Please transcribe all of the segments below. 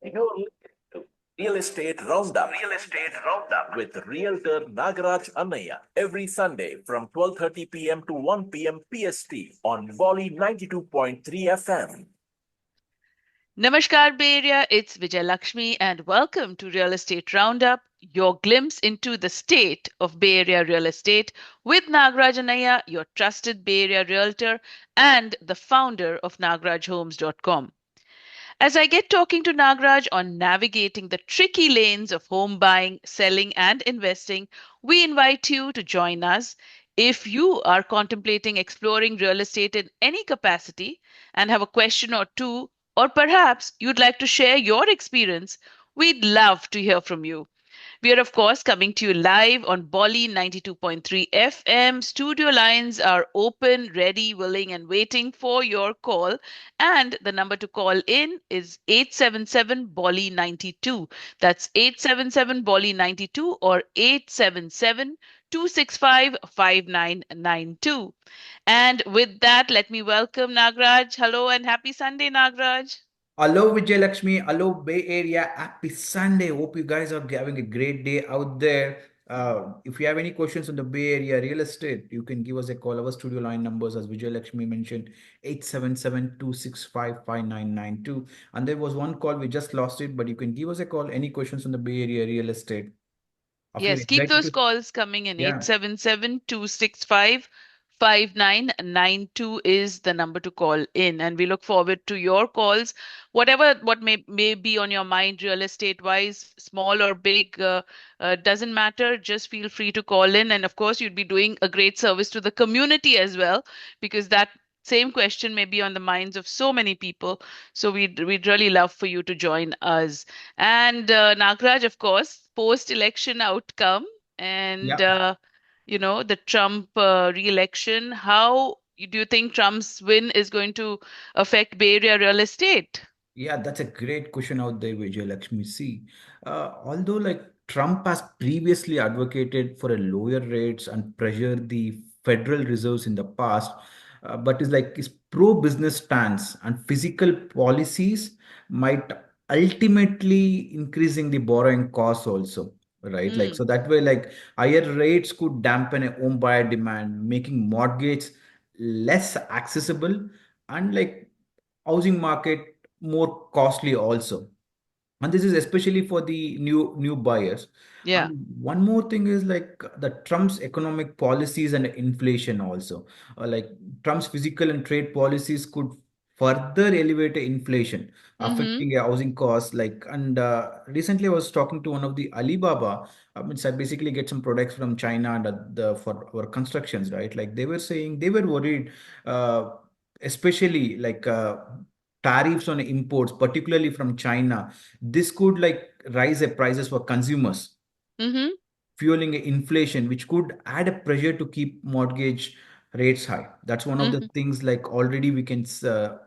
You're listening to Real Estate Roundup. Real Estate Roundup with Realtor Nagaraj Annaya every Sunday from 12:30 p.m. to 1 p.m. PST on Volley 92.3 FM. Namaskar, Bay Area. It's Vijay Lakshmi, and welcome to Real Estate Roundup, your glimpse into the state of Bay Area real estate with Nagaraj Annaya, your trusted Bay Area realtor and the founder of nagarajhomes.com. As I get talking to Nagraj on navigating the tricky lanes of home buying, selling, and investing, we invite you to join us. If you are contemplating exploring real estate in any capacity and have a question or two, or perhaps you'd like to share your experience, we'd love to hear from you. We are, of course, coming to you live on Bolly 92.3 FM. Studio lines are open, ready, willing, and waiting for your call. And the number to call in is 877 Bolly 92. That's 877 Bolly 92 or 877 265 5992. And with that, let me welcome Nagraj. Hello and happy Sunday, Nagraj. Hello Vijay Lakshmi, hello Bay Area, happy Sunday. Hope you guys are having a great day out there. If you have any questions on the Bay Area real estate, you can give us a call. Our studio line numbers, as Vijay Lakshmi mentioned, 877-265-5992. And there was one call, we just lost it, but you can give us a call. Any questions on the Bay Area real estate? I feel Yes, keep excited those to, calls coming in. yeah. 877-265-5992 is the number to call in. And we look forward to your calls. Whatever what may be on your mind, real estate wise, small or big, doesn't matter. Just feel free to call in. And of course, you'd be doing a great service to the community as well, because that same question may be on the minds of so many people. So we'd really love for you to join us. And Nagraj, of course, post-election outcome and Yeah. the Trump re-election. Do you think Trump's win is going to affect Bay Area real estate? Yeah, that's a great question out there, Vijay Lakshmi. See, although like Trump has previously advocated for a lower rates and pressure the Federal Reserves in the past, but is like his pro-business stance and physical policies might ultimately increasing the borrowing costs also, right? Like Mm, so that way, like higher rates could dampen a home buyer demand, making mortgage less accessible and like housing market more costly also, and this is especially for the new buyers. yeah. And one more thing is like the Trump's economic policies and inflation also. Like Trump's fiscal and trade policies could further elevate the inflation, Mm-hmm. affecting housing costs. Like, and recently I was talking to one of the Alibaba. I mean, I basically get some products from China and the for our constructions, right? Like they were saying they were worried, uh, especially like tariffs on imports, particularly from China. This could like rise the prices for consumers, Mm-hmm. fueling inflation, which could add a pressure to keep mortgage rates high. That's one of the Mm-hmm. things. Like already we can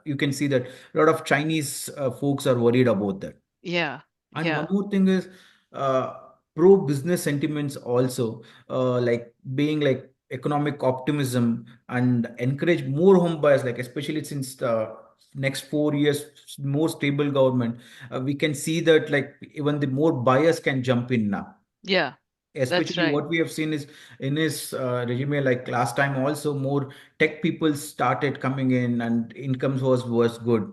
you can see that a lot of Chinese folks are worried about that. Yeah. And one Yeah. more thing is uh, pro business sentiments also, like being like economic optimism and encourage more home buyers, like especially since the next 4 years, more stable government, we can see that like even the more buyers can jump in now. Yeah. That's Especially right. what we have seen is in his resume, like last time also more tech people started coming in and incomes was good,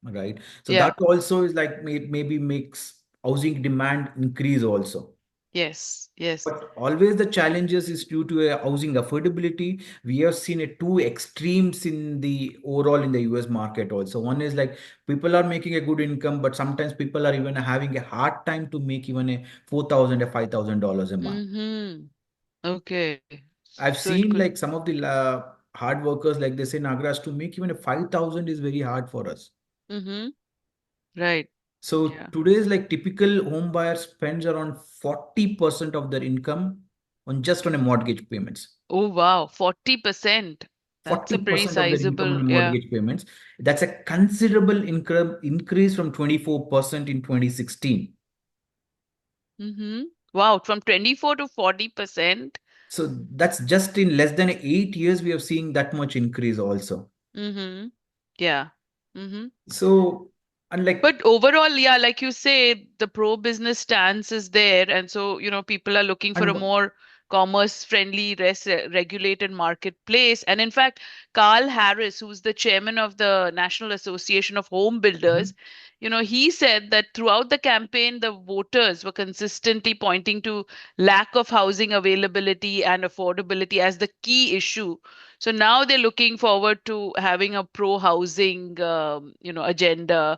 right? So Yeah. that also is like maybe makes housing demand increase also. Yes. Yes. But always the challenges is due to a housing affordability. We have seen a two extremes in the overall in the US market also. One is like people are making a good income, but sometimes people are even having a hard time to make even a 4,000 or $5,000 a month. Mm-hmm. Okay. I've So it seen could. like some of the hard workers, like they say, Nagraj, to make even a 5,000 is very hard for us. Mm-hmm. Right. So Yeah. today's like typical home buyer spends around 40% of their income on just on a mortgage payments. Oh, wow. 40%. That's a pretty 40% of their income sizable. on Yeah. mortgage payments. That's a considerable income increase from 24% in 2016. Mm-hmm. Wow, from 24 to 40%. So that's just in less than 8 years, we have seen that much increase also. Mm-hmm. Yeah. Mm-hmm. So And like, But overall, yeah, like you say, the pro-business stance is there, and so, people are looking for a and more commerce-friendly, regulated marketplace. And in fact, Carl Harris, who's the chairman of the National Association of Home Builders, Mhm. he said that throughout the campaign, the voters were consistently pointing to lack of housing availability and affordability as the key issue. So now they're looking forward to having a pro-housing, agenda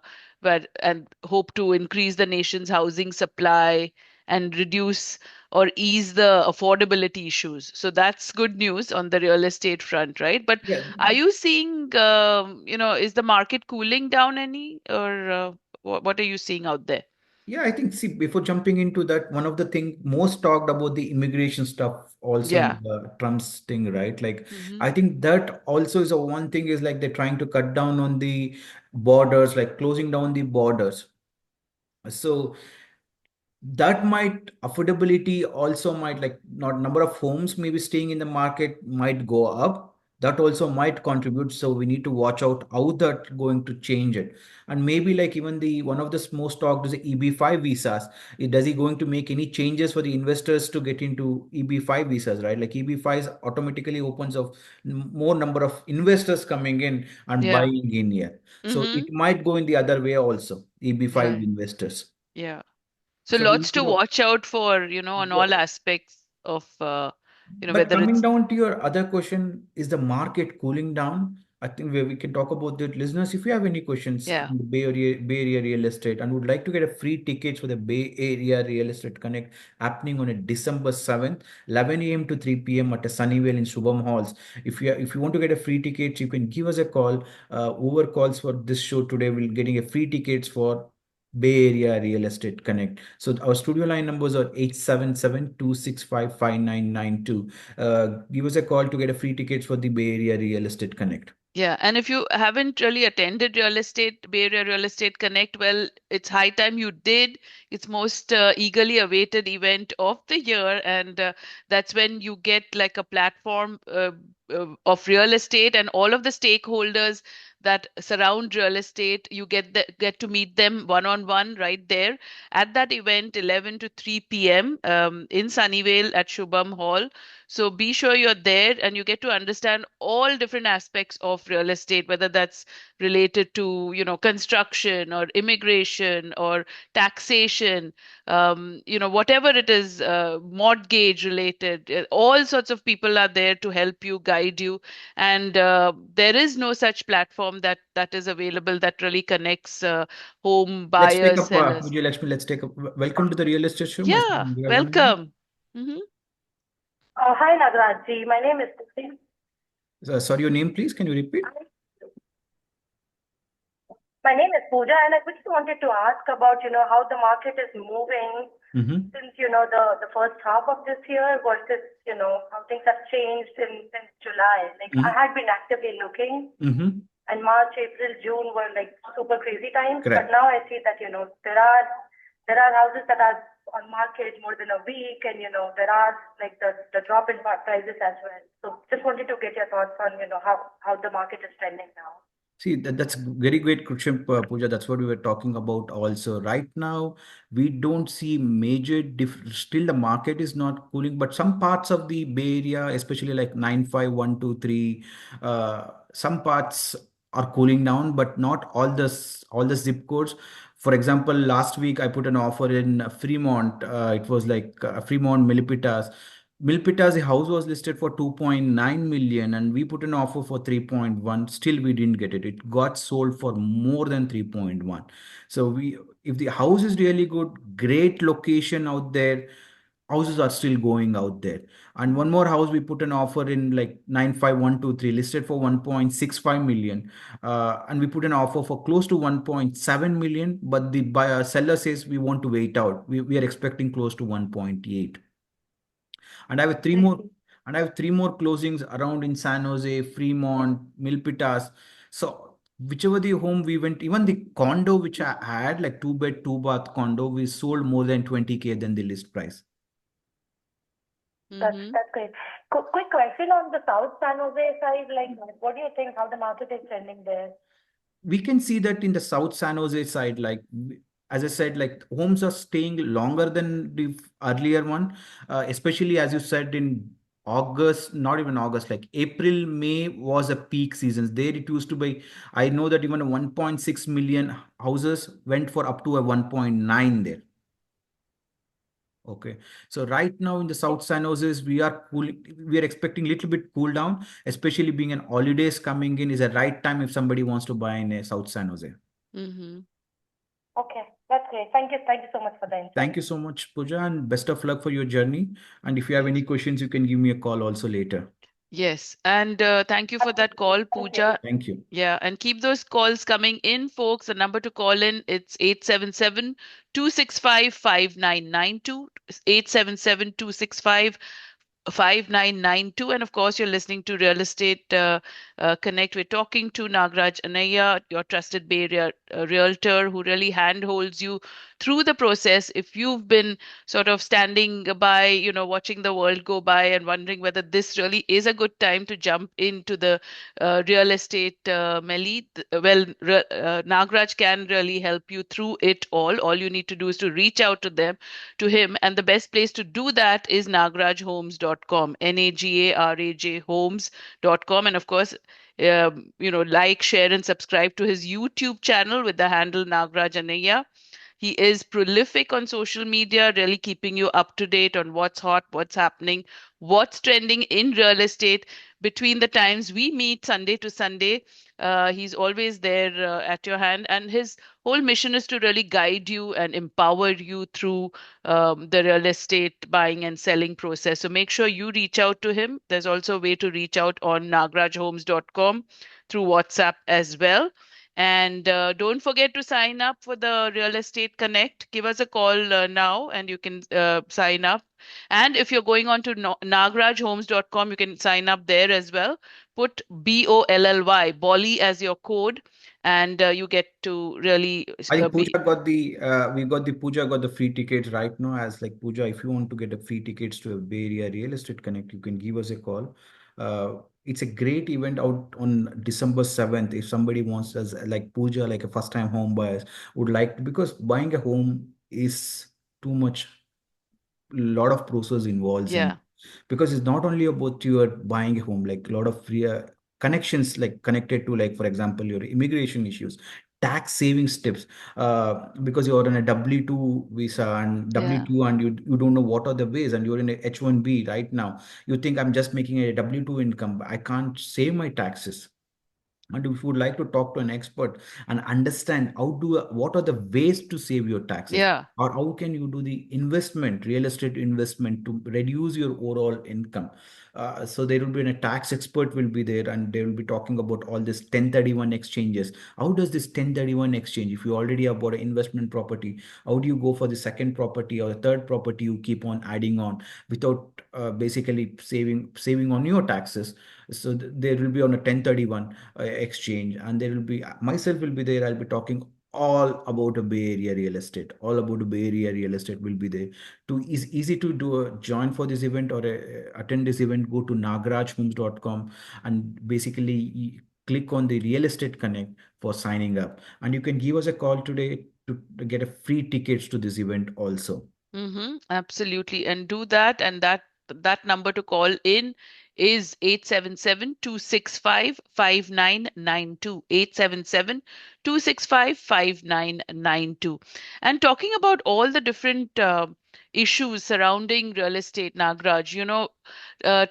and hope to increase the nation's housing supply and reduce or ease the affordability issues. So that's good news on the real estate front, right? But Yeah, are you seeing, is the market cooling down any, or what are you seeing out there? yeah, I think, see, before jumping into that, one of the thing most talked about the immigration stuff also in Yeah. the Trump's thing, right? Like, Hmm. I think that also is a one thing is like they're trying to cut down on the borders, like closing down the borders. So that might affordability also might like not number of homes maybe staying in the market might go up, that also might contribute, so we need to watch out how that going to change it. And maybe like even the one of the most talked is the EB5 visas. Does he going to make any changes for the investors to get into EB5 visas, right? Like EB5 automatically opens of more number of investors coming in and Yeah. buying in here, so it Hmm. might go in the other way also, EB5 Right. investors. Yeah. So So we lots need to to watch out for, on yeah. all aspects of, But whether coming it's, down to your other question, is the market cooling down? I think we can talk about that. Listeners, if you have any questions yeah. on the Bay Area real estate and would like to get a free tickets for the Bay Area Real Estate Connect happening on a December 7th, 11 a.m. to 3 p.m. at a Sunnyvale in Shubham Halls. If you want to get a free tickets, you can give us a call. Over calls for this show today, we're getting a free tickets for Bay Area Real Estate Connect. So our studio line numbers are 877-265-5992. Give us a call to get a free tickets for the Bay Area Real Estate Connect. Yeah, and if you haven't really attended Bay Area Real Estate Connect, well, it's high time you did. It's most eagerly awaited event of the year, and that's when you get like a platform of real estate and all of the stakeholders that surround real estate. You get to meet them one on one right there at that event, 11 to 3 p.m. In Sunnyvale at Shubham Hall. So be sure you're there and you get to understand all different aspects of real estate, whether that's related to, construction or immigration or taxation, whatever it is, mortgage related. All sorts of people are there to help you, guide you, and there is no such platform that is available that really connects home Let's take buyers, up, sellers. Vijay Lakshmi, let's take up. Welcome to the Real Estate Show. Myself, Yeah, Nagaraj. welcome. Hmm. Hi, Nagraj. My name is Tusi. Sorry, your name, please. Can you repeat? My name is Pooja, and I just wanted to ask about, how the market is moving Mm-hmm. since, the first half of this year versus, how things have changed since July. Like, I had been actively looking, Mm-hmm. and March, April, June were like super crazy times. But Correct. now I see that, there are houses that are on market more than a week, and, there are like the drop in prices as well. So just wanted to get your thoughts on, how the market is trending now. See, that's very great question, Pooja. That's what we were talking about also. Right now, we don't see major still the market is not cooling, but some parts of the Bay Area, especially like 95123, some parts are cooling down, but not all the zip codes. For example, last week I put an offer in Fremont. It was like Fremont Milipitas. Milpita's house was listed for 2.9 million and we put an offer for 3.1. Still, we didn't get it. It got sold for more than 3.1. So if the house is really good, great location out there, houses are still going out there. And one more house we put an offer in like 95123 listed for 1.65 million. And we put an offer for close to 1.7 million, but the buyer seller says we want to wait out. We are expecting close to 1.8. And I have three I more see. and I have three more closings around in San Jose, Fremont, Milpitas. So whichever the home we went, even the condo which I had, like two bed, two bath condo, we sold more than 20K than the list price. Hmm. That's great. Quick question on the South San Jose side, like what do you think how the market is trending there? we can see that in the South San Jose side, as I said, like homes are staying longer than the earlier one, especially as you said in August, not even August, like April, May was a peak season. There it used to be, I know that even a 1.6 million houses went for up to a 1.9 there. Okay. So right now in the South San Jose, we are expecting a little bit cool down, especially being an holidays coming in is a right time if somebody wants to buy in a South San Jose. Mm-hmm. Okay, that's great. Thank you. Thank you so much for the insight. Thank you so much, Pooja, and best of luck for your journey. And if you have Yes. any questions, you can give me a call also later. Yes, and thank you for that call, Thank you. Pooja. Thank you. Yeah, and keep those calls coming in, folks. The number to call in, it's 877-265-5992, 877-265 5992. And of course, you're listening to Real Estate Connect. We're talking to Nagraj Anaya, your trusted Bay Area realtor who really handholds you through the process. If you've been sort of standing by, watching the world go by and wondering whether this really is a good time to jump into the real estate melee, Nagraj can really help you through it all. All you need to do is to reach out to him, and the best place to do that is nagrajhomes.com, Nagaraj homes.com. And of course, like, share, and subscribe to his YouTube channel with the handle Nagraj Anaya. He is prolific on social media, really keeping you up to date on what's hot, what's happening, what's trending in real estate. Between the times we meet Sunday to Sunday, he's always there at your hand. And his whole mission is to really guide you and empower you through the real estate buying and selling process. So make sure you reach out to him. There's also a way to reach out on nagrajhomes.com through WhatsApp as well. And don't forget to sign up for the Real Estate Connect. Give us a call now and you can sign up. And if you're going on to nagrajhomes.com, you can sign up there as well. Put BOLLY, Bolly, as your code, and you get to really I think be. Pooja got the free tickets right now. As like Pooja, if you want to get a free tickets to a Bay Area Real Estate Connect, you can give us a call. It's a great event out on December 7th. If somebody wants us like Pooja, like a first time home buyers would like to, because buying a home is too much, lot of process involves in, Yeah, because it's not only about your buying a home, like a lot of free connections like connected to, like for example, your immigration issues, tax saving steps, because you're on a W2 visa and yeah, W2, and you don't know what are the ways, and you're in a H1B right now. You think I'm just making a W2 income, I can't save my taxes. And if you would like to talk to an expert and understand what are the ways to save your taxes, yeah. or how can you do the investment, real estate investment, to reduce your overall income. So there will be a tax expert will be there, and they will be talking about all this 1031 exchanges. How does this 1031 exchange, if you already have bought an investment property, how do you go for the second property or the third property you keep on adding on without basically saving on your taxes? So there will be on a 1031 exchange, and there will be myself will be there. I'll be talking all about a Bay Area real estate. All about a Bay Area real estate will be there. To is easy to do a join for this event or attend this event. Go to nagrajhomes.com and basically click on the Real Estate Connect for signing up. And you can give us a call today to get a free tickets to this event also. Mm-hmm, absolutely. And do that. And that number to call in is 877-265-5992. 877-265-5992. And talking about all the different issues surrounding real estate, Nagraj,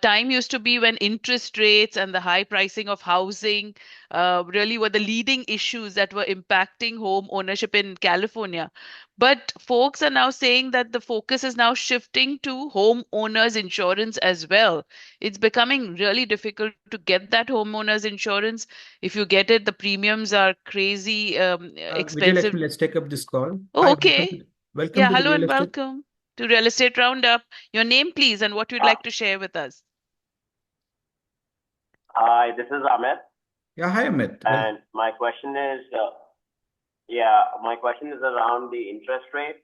time used to be when interest rates and the high pricing of housing really were the leading issues that were impacting home ownership in California. But folks are now saying that the focus is now shifting to homeowners insurance as well. It's becoming really difficult to get that homeowners insurance. If you get it, the premiums are crazy Vijay expensive. Lakshmi, let's take up this call. Oh, Hi, okay. welcome Yeah, to the hello real and estate. welcome to Real Estate Roundup. Your name, please, and what you'd like to share with us. Hi, this is Amit, Yeah, hi Amit. and my question is around the interest rate.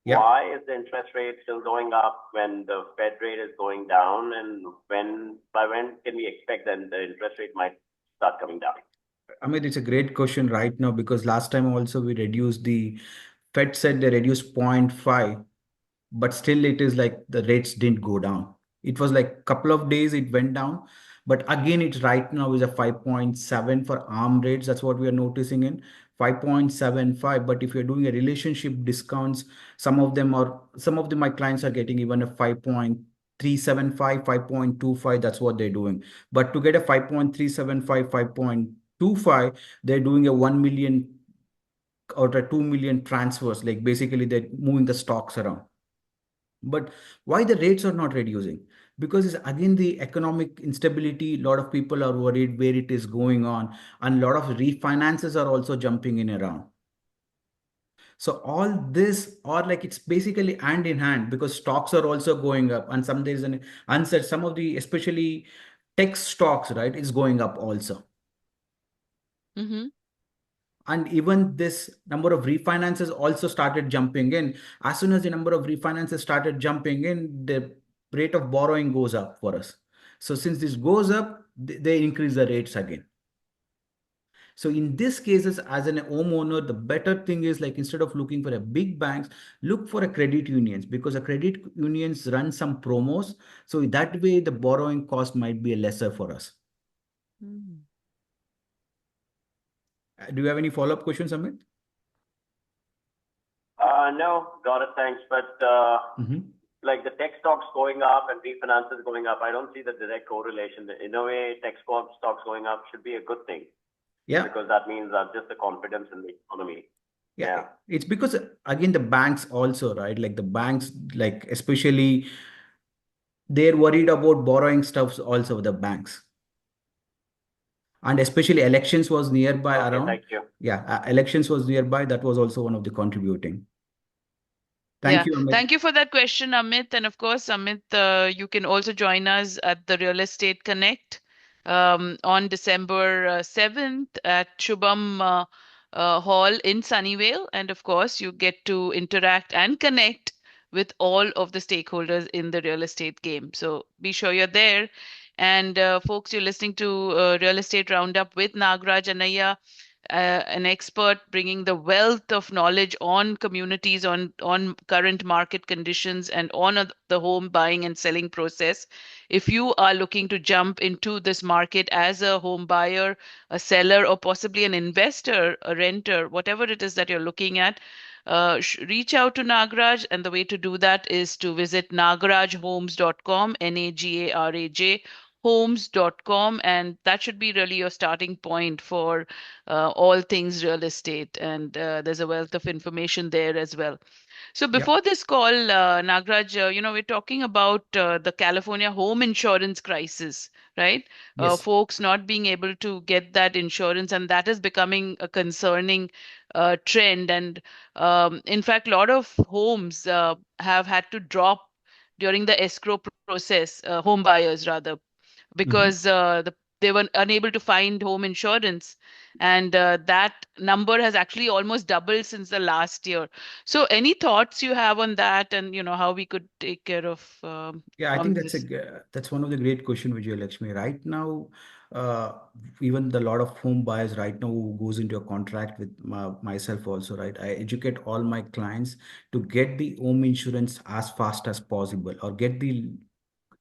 Yeah. Why is the interest rate still going up when the Fed rate is going down, and by when can we expect that the interest rate might start coming down? I mean, it's a great question right now because last time also we reduced the Fed said they reduced zero point 0.5, but still it is like the rates didn't go down. It was like couple of days it went down, but again it's right now is a 5.7 for arm rates. That's what we are noticing in 5.75. But if you're doing a relationship discounts, some of them my clients are getting even a 5.375, 5.25. That's what they're doing. But to get a 5.375, 5.25, they're doing a 1 million or a 2 million transfers. Like basically they're moving the stocks around. But why the rates are not reducing? Because it's again the economic instability. A lot of people are worried where it is going on, and a lot of refinances are also jumping in around. So all this are like it's basically hand in hand because stocks are also going up, and some there's an unsaid some of the especially tech stocks, right, is going up also. Mm-hmm. And even this number of refinances also started jumping in. As soon as the number of refinances started jumping in, the rate of borrowing goes up for us. So since this goes up, they increase the rates again. So in these cases, as an homeowner, the better thing is like instead of looking for a big banks, look for a credit unions because a credit unions run some promos. So that way the borrowing cost might be lesser for us. Mm. Do you have any follow-up questions, Amit? No, got it, thanks. But Mhm. like the tech stocks going up and refinances going up, I don't see the direct correlation. In a way, stocks going up should be a good thing Yeah. because that means just the confidence in the economy. Yeah, it's because again the banks also, right? Like the banks, like especially they're worried about borrowing stuffs also the banks. And especially elections was nearby Okay, around. thank you. Yeah, elections was nearby. That was also one of the contributing. Thank Yeah, you, Amit. thank you for that question, Amit. And of course, Amit, you can also join us at the Real Estate Connect on December 7th at Shubham Hall in Sunnyvale. And of course, you get to interact and connect with all of the stakeholders in the real estate game. So be sure you're there. And folks, you're listening to Real Estate Roundup with Nagraj Anaya, an expert bringing the wealth of knowledge on communities, on current market conditions, and on the home buying and selling process. If you are looking to jump into this market as a home buyer, a seller, or possibly an investor, a renter, whatever it is that you're looking at, reach out to Nagraj, and the way to do that is to visit nagrajhomes.com, Nagaraj homes.com, and that should be really your starting point for all things real estate. And there's a wealth of information there as well. So Yeah. before this call, Nagraj, we're talking about the California home insurance crisis, right? Yes. Folks not being able to get that insurance, and that is becoming a concerning trend. And in fact, a lot of homes have had to drop during the escrow process, home buyers rather, Mhm. because they were unable to find home insurance, and that number has actually almost doubled since the last year. So any thoughts you have on that, and how we could take care of Yeah, I on think this? that's one of the great question, Vijay Lakshmi. Right now, uh, even the lot of home buyers right now who goes into a contract with myself also, right? I educate all my clients to get the home insurance as fast as possible or get the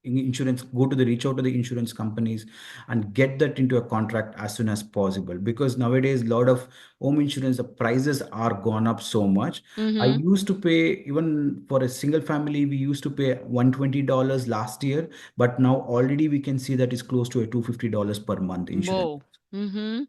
insurance, go to the reach out to the insurance companies and get that into a contract as soon as possible because nowadays a lot of home insurance the prices are gone up so much. I Mm-hmm. used to pay even for a single family we used to pay $120 last year, but now already we can see that is close to a $250 per month insurance. Whoa. Mm-hmm.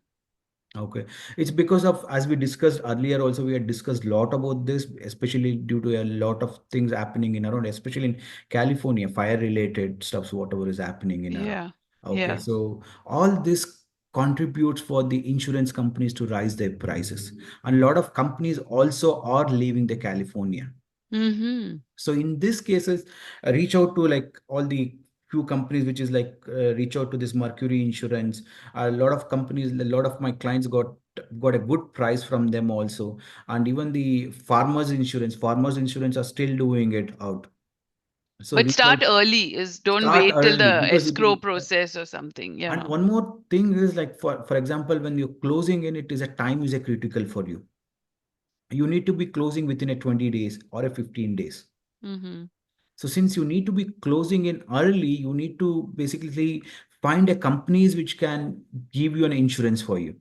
Okay. It's because of, as we discussed earlier, also we had discussed a lot about this, especially due to a lot of things happening in around, especially in California, fire related stuffs, whatever is happening in around. Yeah. Okay. Yeah. So all this contributes for the insurance companies to rise their prices. And a lot of companies also are leaving the California. Mm-hmm. So in these cases, reach out to like all the few companies, which is like reach out to this Mercury Insurance. A lot of companies, a lot of my clients got a good price from them also, and even the Farmers Insurance. Farmers Insurance are still doing it out. So But reach start out, early, is don't start wait till early the because it escrow will. process or something. And Yeah. one more thing is like for example, when you're closing in, it is a time is a critical for you. You need to be closing within a 20 days or a 15 days. Mm-hmm. So since you need to be closing in early, you need to basically find a companies which can give you an insurance for you.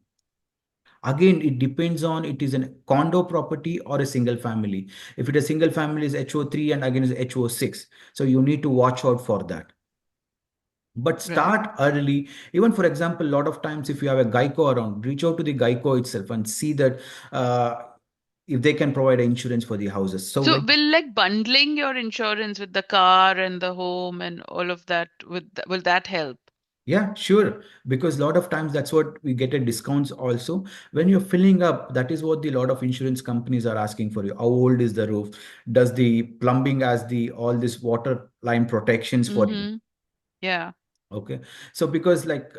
Again, it depends on it is a condo property or a single family. If it is single family is HO3 and again is HO6. So you need to watch out for that. But Right. start early. Even for example, a lot of times if you have a Geico around, reach out to the Geico itself and see that if they can provide insurance for the houses. So So when will like bundling your insurance with the car and the home and all of that, will that help? yeah, sure. Because a lot of times that's what we get at discounts also. When you're filling up, that is what the lot of insurance companies are asking for you. How old is the roof? Does the plumbing has the all this water line protections for you? Mm-hmm. Yeah. Okay. So because like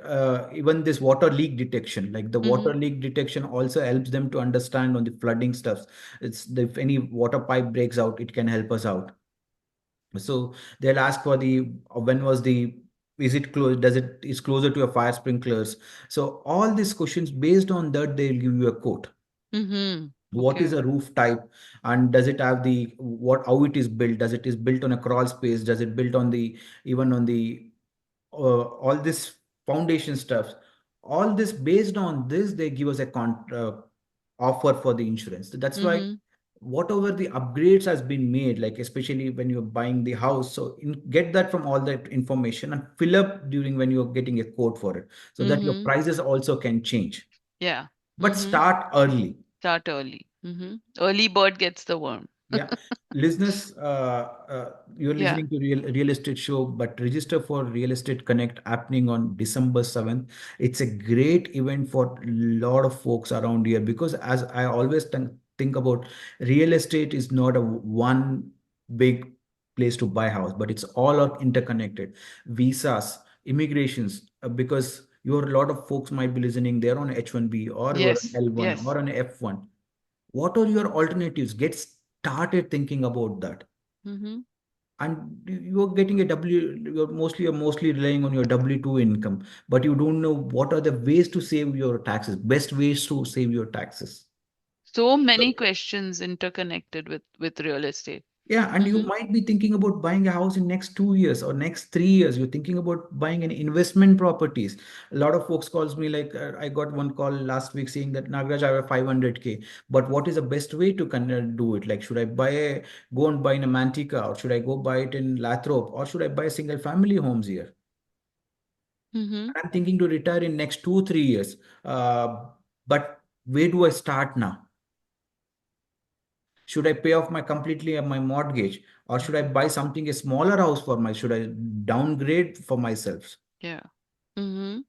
even this water leak detection, like the Mm-hmm. water leak detection also helps them to understand on the flooding stuff. If any water pipe breaks out, it can help us out. So they'll ask for the when was the is it close, does it is closer to a fire sprinklers. So all these questions based on that they'll give you a quote. Mm-hmm. What is Okay. a roof type, and does it have the what how it is built, does it is built on a crawl space, does it built on the even on the all this foundation stuff. All this based on this they give us a offer for the insurance. That's why Mm-hmm. whatever the upgrades has been made, like especially when you're buying the house, so get that from all that information and fill up during when you're getting a quote for it, so that your Mm-hmm. prices also can change. Yeah. But Mm-hmm. start early. Start early. Mm-hmm. Early bird gets the worm. Yeah, listeners, you're Yeah. listening to Real Estate Show, but register for Real Estate Connect happening on December 7th. It's a great event for a lot of folks around here because as I always think about, real estate is not a one big place to buy house, but it's all are interconnected. Visas, immigrations, because your a lot of folks might be listening, they're on H1B or you're on Yes. L1 Yes. or on F1. What are your alternatives? Get started thinking about that. Mm-hmm. And you're getting a you're mostly relying on your W2 income, but you don't know what are the ways to save your taxes, best ways to save your taxes. So many questions interconnected with real estate. Yeah, and you Mm-hmm. might be thinking about buying a house in next 2 years or next 3 years. You're thinking about buying an investment properties. A lot of folks calls me like I got one call last week saying that Nagraj, I have 500K, but what is the best way to do it? Like, should I go and buy in a Mantica, or should I go buy it in Lathrop, or should I buy single family homes here? Mm-hmm. I'm thinking to retire in next 2 3 years, but where do I start now? Should I pay off my completely my mortgage, or should I buy something a smaller house for my? Should I downgrade for myself? Yeah. Mm-hmm.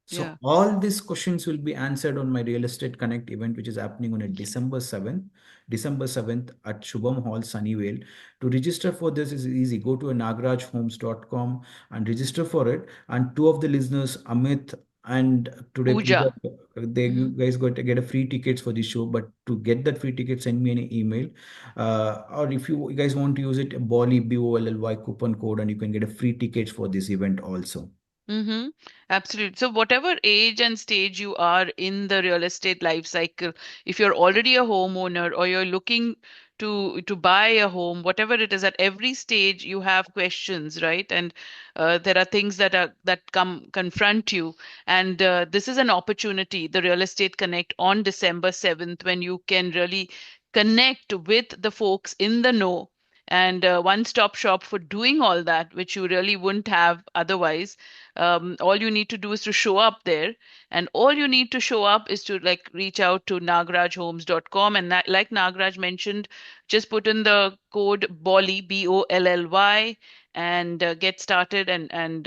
So Yeah. all these questions will be answered on my Real Estate Connect event, which is happening on a December 7th at Shubham Hall, Sunnyvale. To register for this is easy. Go to nagrajhomes.com and register for it. And two of the listeners, Amit and today Pooja, Puja. they you Mm-hmm. guys got to get a free tickets for the show. But to get that free ticket, send me an email. Or if you guys want to use it, Bolly BOLLY coupon code, and you can get a free ticket for this event also. Mm-hmm. Absolutely. So, whatever age and stage you are in the real estate life cycle, if you're already a homeowner or you're looking to buy a home, whatever it is, at every stage you have questions, right? And there are things that come confront you, and this is an opportunity, the Real Estate Connect on December 7th, when you can really connect with the folks in the know and one-stop shop for doing all that, which you really wouldn't have otherwise. All you need to do is to show up there, and all you need to show up is to like reach out to nagrajhomes.com, and that, like Nagraj mentioned, just put in the code bolly BOLLY and get started, and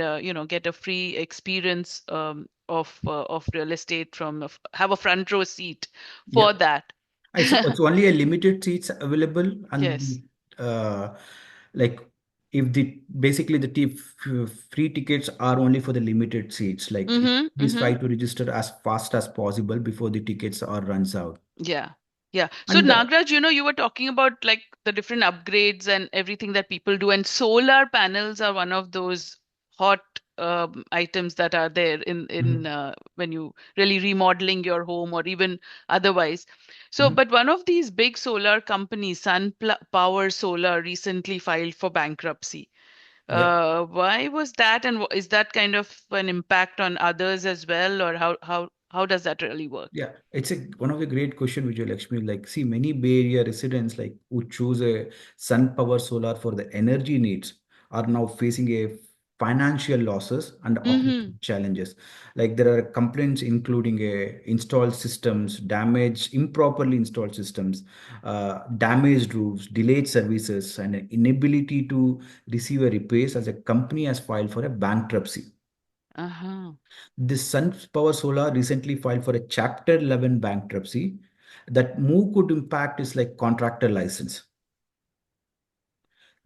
get a free experience of real estate have a front row seat Yeah. for that. It's only a limited seats available, and Yes. like if the basically the free tickets are only for the limited seats. Like Mm-hmm. please Mm-hmm. try to register as fast as possible before the tickets are runs out. Yeah. Yeah. So And Nagraj, you were talking about like the different upgrades and everything that people do, and solar panels are one of those hot items that are there in Mhm. when you really remodeling your home or even otherwise. So, Mhm. but one of these big solar companies, Power Solar, recently filed for bankruptcy. Yeah. Why was that, and is that kind of an impact on others as well, or how does that really work? Yeah, it's a one of the great question, Vijay Lakshmi. Like, see, many Bay Area residents like who choose a sun power solar for the energy needs are now facing a financial losses and Mm-hmm. operational challenges. Like there are complaints including installed systems, damaged, improperly installed systems, damaged roofs, delayed services, and an inability to receive a repairs as a company has filed for a bankruptcy. Uh-huh. The Sun Power Solar recently filed for a Chapter 11 bankruptcy. That move could impact is like contractor license.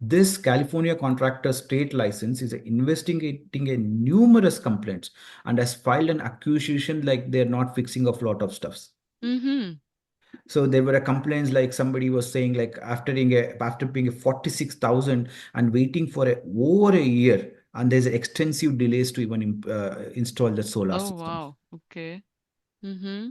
This California contractor state license is investigating a numerous complaints and has filed an accusation like they're not fixing a lot of stuffs. Mm-hmm. So there were a complaints like somebody was saying like after paying a 46,000 and waiting for over a year, and there's extensive delays to even install the solar Oh, systems. wow. Okay. Mm-hmm.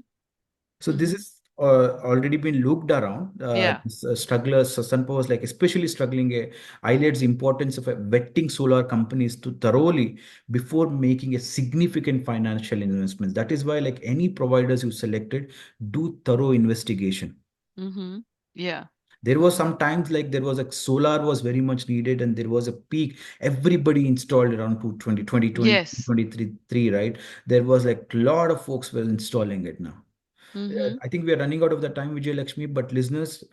So this Mm-hmm. is already been looked around. Yeah, Strugglers, Sunpower is like especially struggling. Highlights the importance of vetting solar companies to thoroughly before making a significant financial investment. That is why, like any providers you selected, do thorough investigation. mm-hmm. Yeah. There was some times like there was a solar was very much needed and there was a peak. Everybody installed around 2020 Yes. 23, right? There was like a lot of folks were installing it now. Mm-hmm. I think we are running out of the time, Vijay Lakshmi, but listeners,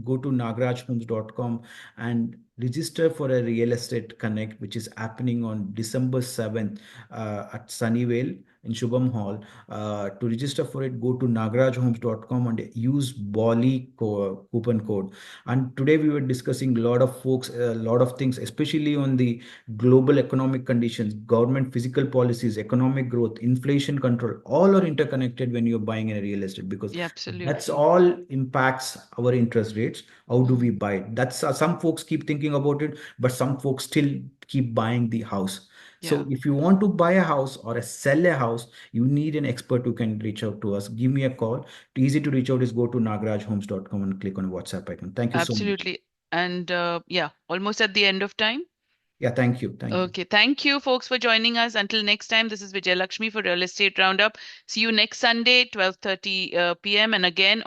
go to nagrajhomes.com and register for a real estate connect, which is happening on December 7th at Sunnyvale in Shubham Hall. To register for it, go to nagrajhomes.com and use Bali coupon code. And today we were discussing a lot of folks, a lot of things, especially on the global economic conditions, government physical policies, economic growth, inflation control, all are interconnected when you're buying a real estate because Yeah, that's absolutely. all impacts our interest rates. How do we Mm-hmm. buy it? That's some folks keep thinking about it, but some folks still keep buying the house. Yeah, So if you want to buy a house or sell a house, you need an expert who can reach out to us. Give me a call. Easy to reach out is go to nagrajhomes.com and click on WhatsApp icon. Thank you so much. absolutely. And yeah, almost at the end of time. Yeah, thank you. Thank you. Okay, thank you, folks, for joining us. Until next time, this is Vijay Lakshmi for Real Estate Roundup. See you next Sunday, 12:30 p.m. And again